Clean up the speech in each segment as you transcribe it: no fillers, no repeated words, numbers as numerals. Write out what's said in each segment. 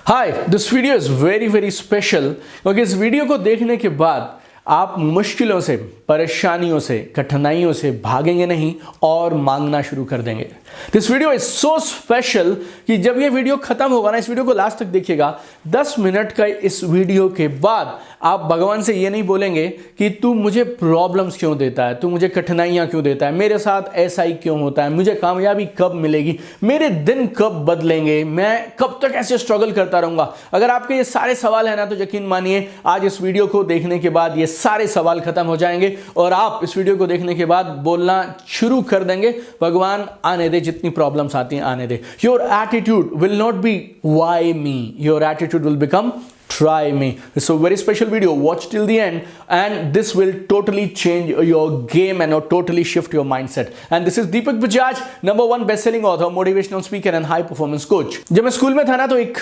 Hi, this video is very very special क्योंकि इस video को देखने के बाद आप मुश्किलों से, परेशानियों से, कठिनाइयों से भागेंगे नहीं और मांगना शुरू कर देंगे। This video is so special कि जब ये वीडियो खत्म होगा ना, इस वीडियो को लास्ट तक देखिएगा। 10 मिनट का इस वीडियो के बाद आप भगवान से ये नहीं बोलेंगे कि तू मुझे प्रॉब्लम्स क्यों देता है, तू मुझे कठिनाइयां क्यों देता है, मेरे साथ ऐसा ही क्यों होता है, मुझे कामयाबी कब मिलेगी, मेरे दिन कब बदलेंगे, मैं कब तक ऐसे स्ट्रगल करता रहूंगा। अगर आपके ये सारे सवाल है ना, तो यकीन मानिए आज इस वीडियो को देखने के बाद ये सारे सवाल खत्म हो जाएंगे और आप इस वीडियो को देखने के बाद बोलना शुरू कर देंगे, भगवान आने दे, जितनी प्रॉब्लम्स आती हैं आने दे। Your attitude will not be why me, your attitude will become try me. It's a very special video. Watch till the end and this will totally change your game and totally shift your mindset. And this is Deepak Bajaj, #1 best-selling author, motivational speaker and high performance coach. जब मैं school में था ना, तो एक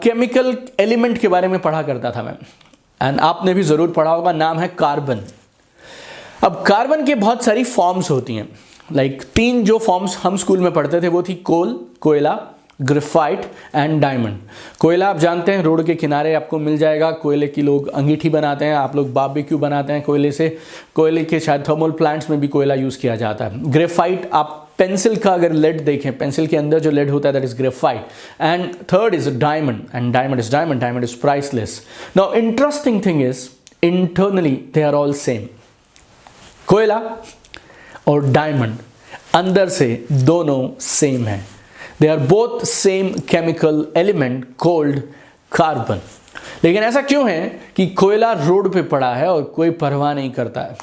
chemical element के बारे में पढ़ा करता था मैं, एंड आपने भी जरूर पढ़ा होगा, नाम है कार्बन। अब कार्बन के बहुत सारी फॉर्म्स होती हैं। लाइक 3 जो फॉर्म्स हम स्कूल में पढ़ते थे वो थी कोयला, ग्रेफाइट एंड डायमंड। कोयला आप जानते हैं, रोड के किनारे आपको मिल जाएगा। कोयले की लोग अंगीठी बनाते हैं, आप लोग बारबेक्यू बनाते हैं कोयले से। कोयले के शायद थर्मल प्लांट्स में भी कोयला यूज़ किया जाता है। ग्रेफाइट, आप पेंसिल का अगर लेड देखें, पेंसिल के अंदर जो लेड होता है that is graphite. And third is diamond, and diamond is priceless. Now interesting thing is internally they are all same. कोयला और डायमंड अंदर से दोनों सेम है। They are both same chemical element called carbon. लेकिन ऐसा क्यों है कि कोयला रोड पे पड़ा है और कोई परवाह नहीं करता है।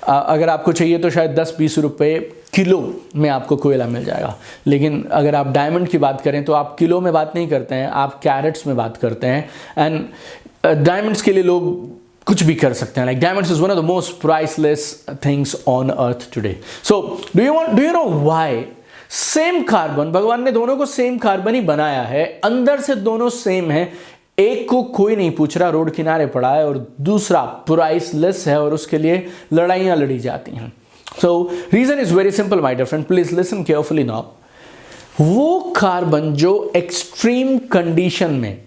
अगर आपको चाहिए तो शायद 10-20 रुपए किलो में आपको कोयला मिल जाएगा। लेकिन अगर आप डायमंड की बात करें तो आप किलो में बात नहीं करते हैं, आप कैरेट्स में बात करते हैं। एंड डायमंड्स के लिए लोग कुछ भी कर सकते हैं। Like diamonds is one of the most priceless things on earth today. So do you know why? Same carbon, भगवान ने दोनों को सेम कार्बन ही बनाया है, अंदर से दोनों सेम है। एक को कोई नहीं पूछ रहा, रोड किनारे पड़ा है, और दूसरा प्राइसलेस है और उसके लिए लड़ाइयां लड़ी जाती हैं। So reason is very simple my dear friend, please listen carefully now. वो कार्बन जो एक्सट्रीम कंडीशन में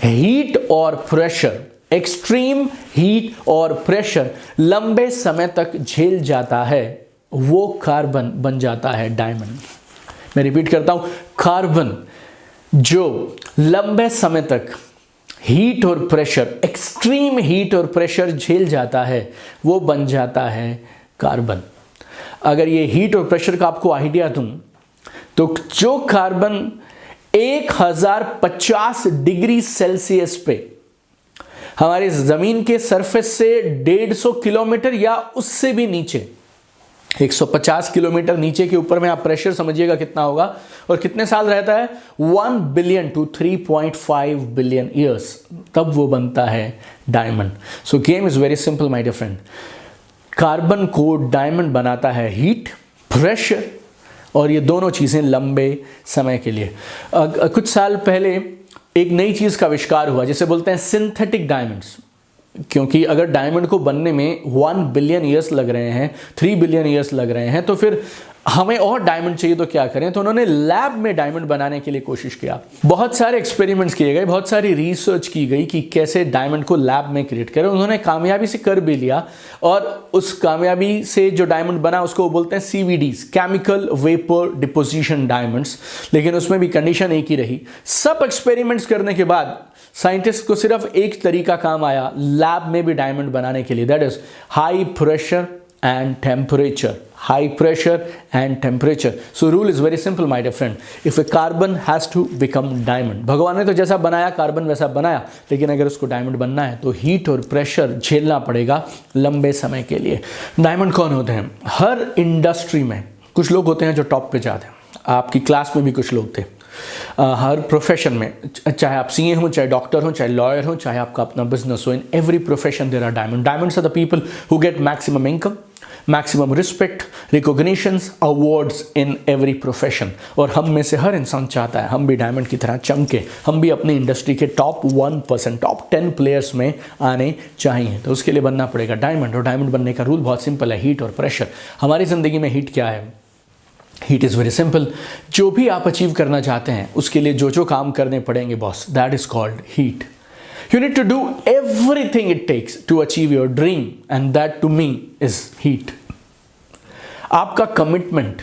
हीट और प्रेशर, एक्सट्रीम हीट और प्रेशर लंबे समय तक झेल जाता है, वो कार्बन बन जाता है डायमंड। मैं रिपीट करता हूं, कार्बन जो लंबे समय तक हीट और प्रेशर, एक्सट्रीम हीट और प्रेशर झेल जाता है, वो बन जाता है कार्बन। अगर ये हीट और प्रेशर का आपको आइडिया दूं, तो जो कार्बन 1050 डिग्री सेल्सियस पे हमारी जमीन के सरफेस से 150 किलोमीटर या उससे भी नीचे, 150 किलोमीटर नीचे के ऊपर में आप प्रेशर समझिएगा कितना होगा, और कितने साल रहता है, 1 बिलियन टू 3.5 बिलियन ईयर्स, तब वो बनता है diamond. So game is very simple my dear friend. Carbon को डायमंड बनाता है हीट, प्रेशर, और ये दोनों चीजें लंबे समय के लिए। कुछ साल पहले एक नई चीज का आविष्कार हुआ जिसे बोलते हैं सिंथेटिक डायमंड्स। क्योंकि अगर डायमंड को बनने में 1 बिलियन ईयर्स लग रहे हैं, 3 बिलियन ईयर्स लग रहे हैं, तो फिर हमें और डायमंड चाहिए तो क्या करें। तो उन्होंने लैब में डायमंड बनाने के लिए कोशिश किया। बहुत सारे एक्सपेरिमेंट्स किए गए, बहुत सारी रिसर्च की गई कि कैसे डायमंड को लैब में क्रिएट करें। उन्होंने कामयाबी से कर भी लिया, और उस कामयाबी से जो डायमंड बना उसको बोलते हैं CVDs, chemical vapour deposition diamonds. लेकिन उसमें भी कंडीशन एक ही रही। सब एक्सपेरिमेंट्स करने के बाद साइंटिस्ट को सिर्फ एक तरीका काम आया लैब में भी डायमंड बनाने के लिए, that is high pressure and temperature. High pressure and temperature. So rule is very simple my dear friend. If a carbon has to become diamond, भगवान ने तो जैसा बनाया कार्बन वैसा बनाया, लेकिन अगर उसको डायमंड बनना है तो हीट और प्रेशर झेलना पड़ेगा लंबे समय के लिए। डायमंड कौन होते हैं? हर इंडस्ट्री में कुछ लोग होते हैं जो टॉप पे जाते हैं। आपकी क्लास में भी कुछ लोग थे। हर प्रोफेशन में, चाहे आप CA हो, चाहे डॉक्टर हो, चाहे लॉयर हो, चाहे आपका अपना बिजनेस हो, in every profession there are diamond. Diamonds are the people who get maximum income, maximum respect, recognitions, awards in every profession. और हम में से हर इंसान चाहता है हम भी डायमंड की तरह चमके, हम भी अपनी इंडस्ट्री के टॉप 1%, टॉप 10 प्लेयर्स में आने चाहिए। तो उसके लिए बनना पड़ेगा डायमंड। और डायमंड बनने का रूल बहुत सिंपल है, हीट और प्रेशर। हमारी ज़िंदगी में हीट क्या है? Heat is very simple. जो भी आप अचीव करना चाहते हैं उसके लिए जो जो काम करने पड़ेंगे boss, that is called heat. You need to do everything it takes to achieve your dream and that to me is heat. आपका कमिटमेंट,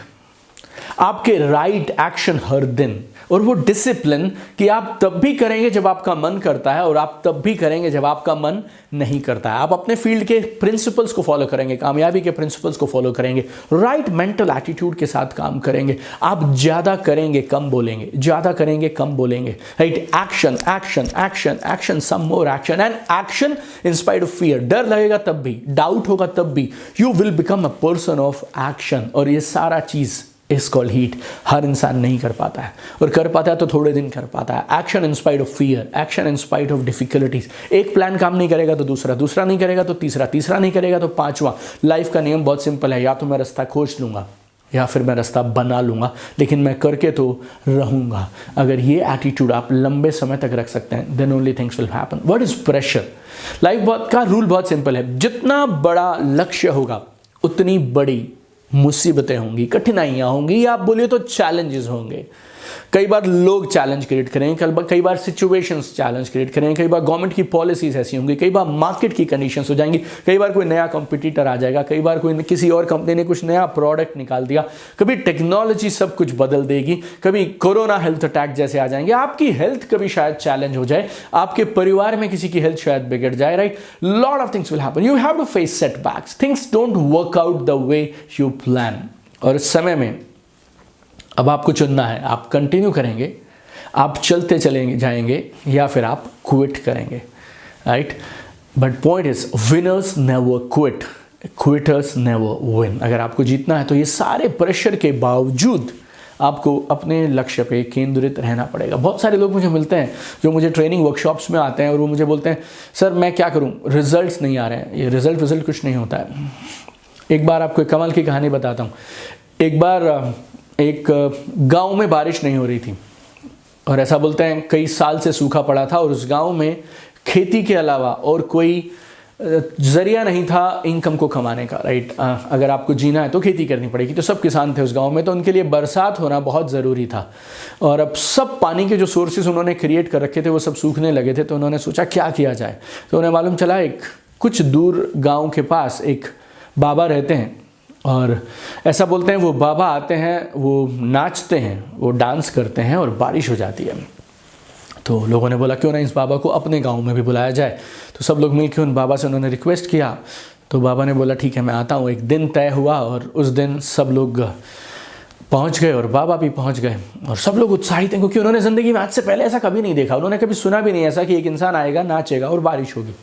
आपके राइट एक्शन हर दिन, और वो डिसिप्लिन कि आप तब भी करेंगे जब आपका मन करता है और आप तब भी करेंगे जब आपका मन नहीं करता है। आप अपने फील्ड के प्रिंसिपल्स को फॉलो करेंगे, कामयाबी के प्रिंसिपल्स को फॉलो करेंगे, राइट मेंटल एटीट्यूड के साथ काम करेंगे। आप ज़्यादा करेंगे कम बोलेंगे, ज़्यादा करेंगे कम बोलेंगे, right. Action action action action, some more action and action in spite of fear. डर लगेगा तब भी, डाउट होगा तब भी, you will become a person of action. और ये सारा चीज़ इज कॉल्ड हीट। हर इंसान नहीं कर पाता है, और कर पाता है तो थोड़े दिन कर पाता है। Action in spite of fear, action in spite of difficulties. एक प्लान काम नहीं करेगा तो दूसरा, दूसरा नहीं करेगा तो तीसरा, तीसरा नहीं करेगा तो पांचवा। लाइफ का नियम बहुत सिंपल है, या तो मैं रास्ता खोज लूंगा या फिर मैं रास्ता बना लूंगा, लेकिन मैं करके तो रहूंगा। अगर ये एटीट्यूड आप लंबे समय तक रख सकते हैं, then only things will happen. What is pressure? Life का रूल बहुत सिंपल है, जितना बड़ा लक्ष्य होगा उतनी बड़ी मुसीबतें होंगी, कठिनाइयाँ होंगी, या आप बोलिए तो चैलेंजेस होंगे। कई बार लोग चैलेंज क्रिएट करेंगे, कई बार सिचुएशंस चैलेंज क्रिएट करेंगे, कई बार गवर्नमेंट की पॉलिसीज ऐसी होंगी, कई बार मार्केट की कंडीशंस हो जाएंगी, कई बार कोई नया कंपटीटर आ जाएगा, कई बार कोई किसी और कंपनी ने कुछ नया प्रोडक्ट निकाल दिया, कभी टेक्नोलॉजी सब कुछ बदल देगी, कभी कोरोना हेल्थ अटैक जैसे आ जाएंगे, आपकी हेल्थ कभी शायद चैलेंज हो जाए, आपके परिवार में किसी की हेल्थ शायद बिगड़ जाए, right. Lot of things will happen, you have to face setbacks, things don't work out the way you plan. और इस समय में अब आपको चुनना है, आप कंटिन्यू करेंगे, आप चलते चलेंगे जाएंगे, या फिर आप क्विट करेंगे, right. But point is winners never quit, quitters never win. अगर आपको जीतना है तो ये सारे प्रेशर के बावजूद आपको अपने लक्ष्य पे केंद्रित रहना पड़ेगा। बहुत सारे लोग मुझे मिलते हैं जो मुझे ट्रेनिंग वर्कशॉप्स में आते हैं और वो मुझे बोलते हैं सर मैं क्या करूं, रिजल्ट्स नहीं आ रहे हैं। ये रिजल्ट कुछ नहीं होता है। एक बार आपको एक कमाल की कहानी बताता हूँ। एक बार एक गांव में बारिश नहीं हो रही थी और ऐसा बोलते हैं कई साल से सूखा पड़ा था और उस गांव में खेती के अलावा और कोई जरिया नहीं था इनकम को कमाने का, राइट। अगर आपको जीना है तो खेती करनी पड़ेगी। तो सब किसान थे उस गांव में, तो उनके लिए बरसात होना बहुत ज़रूरी था। और अब सब पानी के जो सोर्सेज उन्होंने क्रिएट कर रखे थे वो सब सूखने लगे थे। तो उन्होंने सोचा क्या किया जाए। तो उन्हें मालूम चला एक कुछ दूर गाँव के पास एक बाबा रहते हैं और ऐसा बोलते हैं वो बाबा आते हैं, वो नाचते हैं, वो डांस करते हैं और बारिश हो जाती है। तो लोगों ने बोला क्यों ना इस बाबा को अपने गांव में भी बुलाया जाए। तो सब लोग मिलकर उन बाबा से उन्होंने रिक्वेस्ट किया। तो बाबा ने बोला ठीक है मैं आता हूँ। एक दिन तय हुआ और उस दिन सब लोग पहुँच गए और बाबा भी पहुँच गए और सब लोग उत्साहित हैं क्योंकि उन्होंने ज़िंदगी में आज से पहले ऐसा कभी नहीं देखा। उन्होंने कभी सुना भी नहीं ऐसा कि एक इंसान आएगा, नाचेगा और बारिश होगी।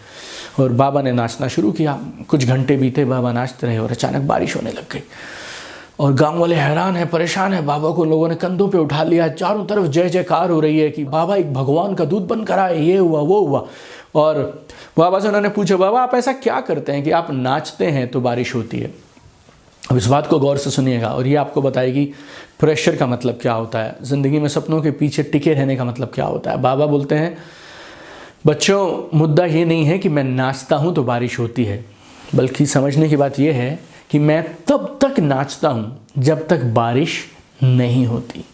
और बाबा ने नाचना शुरू किया। कुछ घंटे बीते, बाबा नाचते रहे और अचानक बारिश होने लग गई और गांव वाले हैरान हैं, परेशान हैं। बाबा को लोगों ने कंधों पे उठा लिया। चारों तरफ जय जयकार हो रही है कि बाबा एक भगवान का दूत बनकर आए, ये हुआ वो हुआ। और बाबा से उन्होंने पूछा बाबा आप ऐसा क्या करते हैं कि आप नाचते हैं तो बारिश होती है। अब इस बात को गौर से सुनिएगा और ये आपको बताएगी प्रेशर का मतलब क्या होता है, ज़िंदगी में सपनों के पीछे टिके रहने का मतलब क्या होता है। बाबा बोलते हैं बच्चों मुद्दा ये नहीं है कि मैं नाचता हूँ तो बारिश होती है, बल्कि समझने की बात यह है कि मैं तब तक नाचता हूँ जब तक बारिश नहीं होती।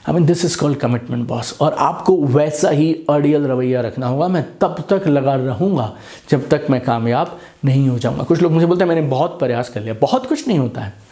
I mean this is called commitment boss. और आपको वैसा ही अड़ियल रवैया रखना होगा। मैं तब तक लगा रहूँगा जब तक मैं कामयाब नहीं हो जाऊँगा। कुछ लोग मुझे बोलते हैं मैंने बहुत प्रयास कर लिया। बहुत कुछ नहीं होता है।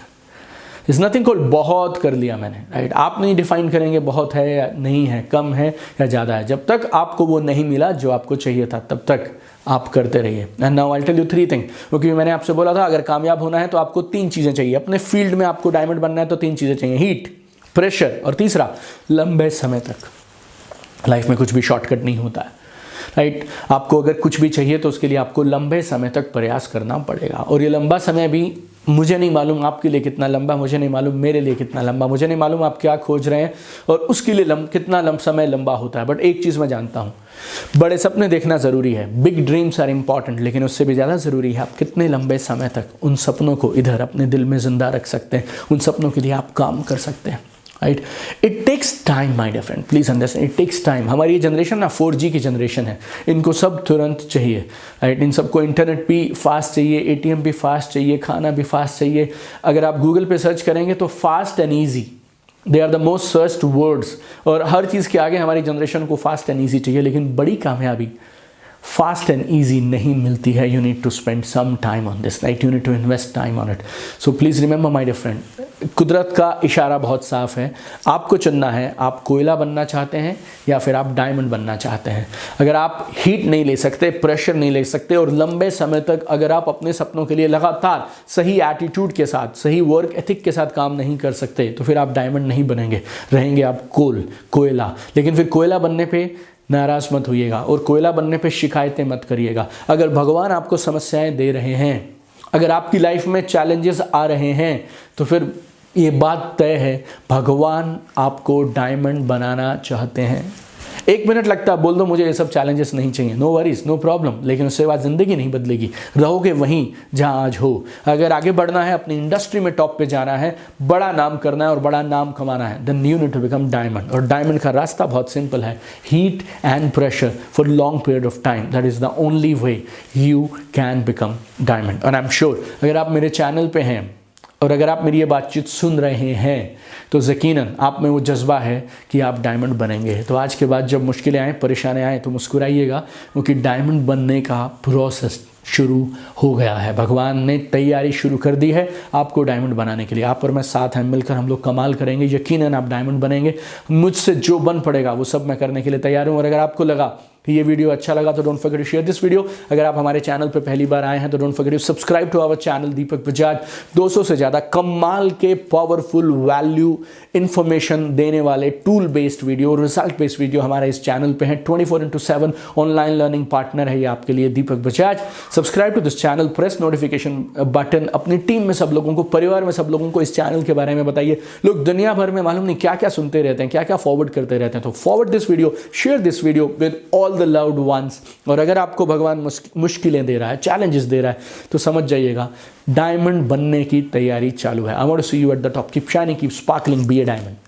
इज नथिंग कॉल्ड बहुत कर लिया मैंने, राइट। आप नहीं डिफाइन करेंगे बहुत है या नहीं है, कम है या ज़्यादा है। जब तक आपको वो नहीं मिला जो आपको चाहिए था तब तक आप करते रहिए। And now I tell you 3 thing, क्योंकि मैंने आपसे बोला था अगर कामयाब होना है तो आपको 3 चीज़ें चाहिए। अपने फील्ड में आपको डायमंड बनना है तो 3 चीज़ें चाहिए, हीट, प्रेशर और तीसरा लंबे समय तक। लाइफ में कुछ भी शॉर्टकट नहीं होता है, राइट। आपको अगर कुछ भी चाहिए तो उसके लिए आपको लंबे समय तक प्रयास करना पड़ेगा। और ये लंबा समय भी मुझे नहीं मालूम आपके लिए कितना लंबा, मुझे नहीं मालूम मेरे लिए कितना लंबा, मुझे नहीं मालूम आप क्या खोज रहे हैं और उसके लिए कितना समय लंबा होता है। बट एक चीज़ मैं जानता हूँ, बड़े सपने देखना ज़रूरी है, बिग ड्रीम्स आर इम्पॉर्टेंट, लेकिन उससे भी ज़्यादा ज़रूरी है आप कितने लंबे समय तक उन सपनों को इधर अपने दिल में ज़िंदा रख सकते हैं, उन सपनों के लिए आप काम कर सकते हैं। Right. It takes time my dear friend, please understand, it takes time. हमारी ये जनरेशन ना 4G की जनरेशन है, इनको सब तुरंत चाहिए, राइट। इन सबको इंटरनेट भी फास्ट चाहिए, ATM भी फास्ट चाहिए, खाना भी फास्ट चाहिए। अगर आप गूगल पे सर्च करेंगे तो fast and easy, they are the most searched words. और हर चीज़ के आगे हमारी जनरेशन को फास्ट एंड ईजी चाहिए, लेकिन बड़ी कामयाबी फास्ट एंड ईजी नहीं मिलती है। You need to spend some time on this, right, you need to invest time on it. So please remember my dear friend, कुदरत का इशारा बहुत साफ है, आपको चुनना है, आप कोयला बनना चाहते हैं या फिर आप डायमंड बनना चाहते हैं। अगर आप हीट नहीं ले सकते, प्रेशर नहीं ले सकते और लंबे समय तक अगर आप अपने सपनों के लिए लगातार सही एटीट्यूड के साथ, सही वर्क एथिक के साथ काम नहीं कर सकते, तो फिर आप डायमंड नहीं बनेंगे, रहेंगे आप कोयला। लेकिन फिर कोयला बनने पे नाराज मत होइएगा और कोयला बनने पे शिकायतें मत करिएगा। अगर भगवान आपको समस्याएं दे रहे हैं, अगर आपकी लाइफ में चैलेंजेस आ रहे हैं, तो फिर ये बात तय है, भगवान आपको डायमंड बनाना चाहते हैं। 1 मिनट लगता है, बोल दो मुझे ये सब चैलेंजेस नहीं चाहिए, नो वरीज, नो प्रॉब्लम, लेकिन उसके बाद ज़िंदगी नहीं बदलेगी, रहोगे वहीं जहां आज हो। अगर आगे बढ़ना है, अपनी इंडस्ट्री में टॉप पे जाना है, बड़ा नाम करना है और बड़ा नाम कमाना है, then you need to become diamond. और डायमंड का रास्ता बहुत सिंपल है, heat and pressure for long period of time, that is the only way you can become diamond. और आई एम श्योर अगर आप मेरे चैनल पे हैं और अगर आप मेरी ये बातचीत सुन रहे हैं, तो यकीनन आप में वो जज्बा है कि आप डायमंड बनेंगे। तो आज के बाद जब मुश्किलें आएँ, परेशानियाँ आएँ, तो मुस्कुराइएगा, क्योंकि डायमंड बनने का प्रोसेस शुरू हो गया है। भगवान ने तैयारी शुरू कर दी है आपको डायमंड बनाने के लिए। आप और मैं साथ हैं, मिलकर हम लोग कमाल करेंगे, यकीनन आप डायमंड बनेंगे। मुझसे जो बन पड़ेगा वो सब मैं करने के लिए तैयार हूँ। और अगर आपको लगा कि ये वीडियो अच्छा लगा तो don't forget to share this video. अगर आप हमारे चैनल पे पहली बार आए हैं तो don't forget to subscribe to our channel Deepak Bajaj. 200 से ज़्यादा कमाल के पावरफुल वैल्यू इन्फॉर्मेशन देने वाले tool based video, result based video हमारे इस चैनल पे हैं। 24/7 ऑनलाइन लर्निंग पार्टनर है ये आपके लिए Deepak Bajaj. Subscribe to this channel, press notification button, अपनी टीम में सब लोगों को, परिवार में सब लोगों को इस चैनल के बारे में बताइए। लोग दुनिया भर में मालूम नहीं क्या क्या सुनते रहते हैं, क्या क्या फॉरवर्ड करते रहते हैं। तो forward this video, share this video with all the loved ones. और अगर आपको भगवान मुश्किलें दे रहा है, चैलेंजेस दे रहा है, तो समझ जाइएगा डायमंड बनने की तैयारी चालू है। I want to see you at the top. Keep shining, keep sparkling, be a diamond.